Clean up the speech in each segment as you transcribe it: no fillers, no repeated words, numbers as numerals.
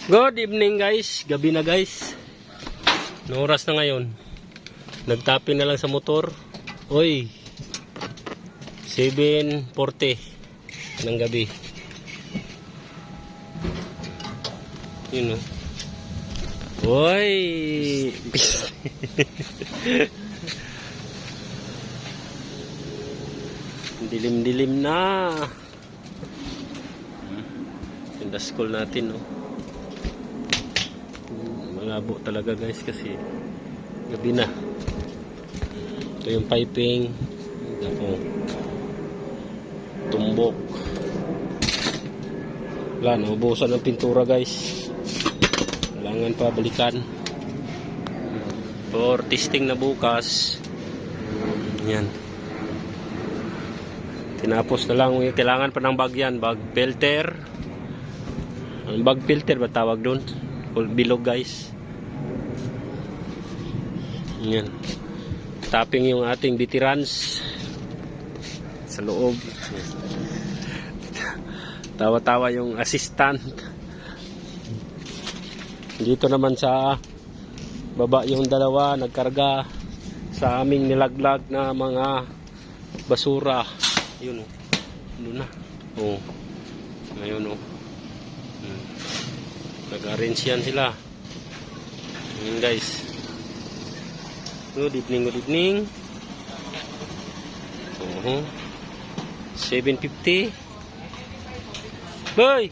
Good evening guys, gabi na guys. No oras na ngayon. Nagtapin na lang sa motor. Oy. 7:40 ng gabi. Yun o. Oy. Dilim-dilim na. Yung school natin no. Malabo talaga guys kasi gabi na. Ito yung piping. Ako. Tumbok. Wala, naubusan ng pintura guys. Kailangan pa balikan. For testing na bukas. Yan. Tinapos na lang. Kailangan pa ng bag yan. Bag filter. Ang bag filter ba tawag doon? Bilog guys. Yan. Tapping yung ating veterans sa loob. Tawa-tawa yung assistant. Dito naman sa baba yung dalawa nagkarga sa aming nilaglag na mga basura. Yun oh. Doon na. Oh. Ngayon oh. Nag-arrange yan sila. Yun guys. Good evening, good evening. 7:50. Boy!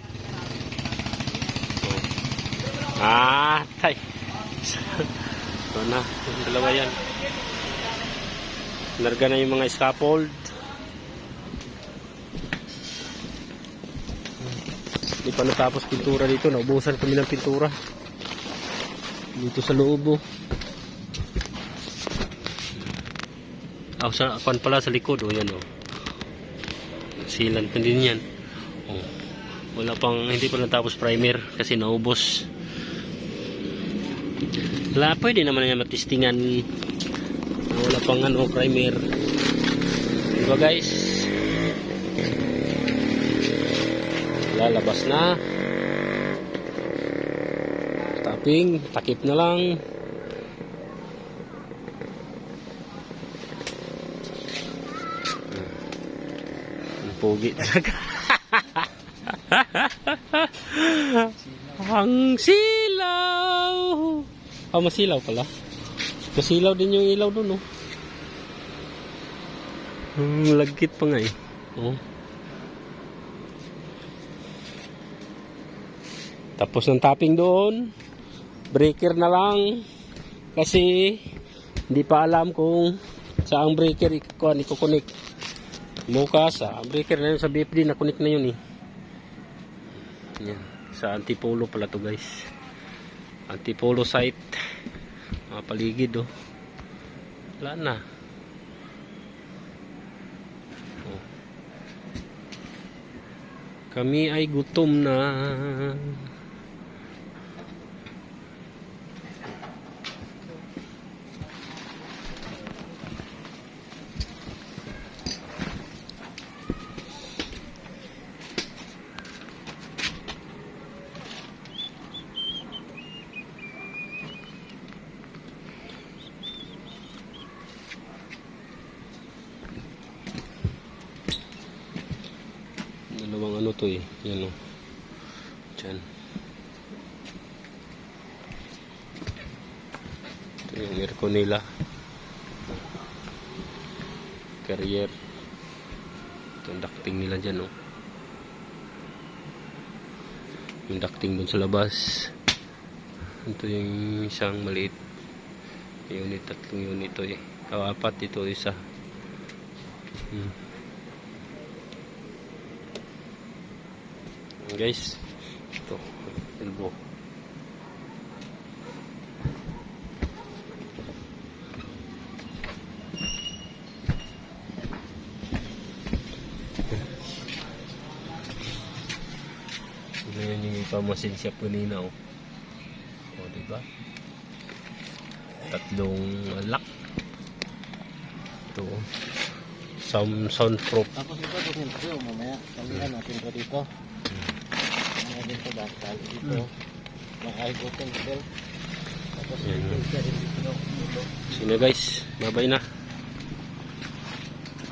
Tay. Ito na, yung dalawa yan. Larga na yung mga scaffold. Hindi pa natapos pintura dito. Naubusan kami ng pintura. Dito sa loob. Sa akuan pala sa likod. Yan o. Silan pa din yan. Wala pang, hindi pa natapos primer kasi naubos. Wala, pwede naman yan matistingan. Wala pang primer. Diba guys? Lalabas na. Tapping, takip na lang. Ang pogi talaga. Ang silaw. Masilaw pala. Masilaw din yung ilaw doon, oh. Lagkit pa nga eh. Oh. Tapos ng tapping doon. Breaker na lang. Kasi hindi pa alam kung saang breaker ikukunik. Bukas breaker na yun sa BFD na kunik na yun eh. Yan. Sa Antipolo pala to guys. Antipolo site. Mga paligid oh. Wala na. Oh. Kami ay gutom na. Dalawang ano to eh. Yan o. Diyan. Ito yung aircon nila. Carrier. Ito yung ducting nila dyan o. Yung ducting dun sa labas. Ito yung isang maliit unit. Tatlong unit to eh. Apat ito isa. Guys, ito elbow. Ngayon yung ipamasin siya kanina oh. O diba? Tatlong lock. Ito soundproof. Tapos ito doon yung mamaya. Kalihan natin ito dito. Dito dito. Makaikutin sa belt. Tapos Yan. hindi siya hindi pinukulo. Sige guys, bye bye na.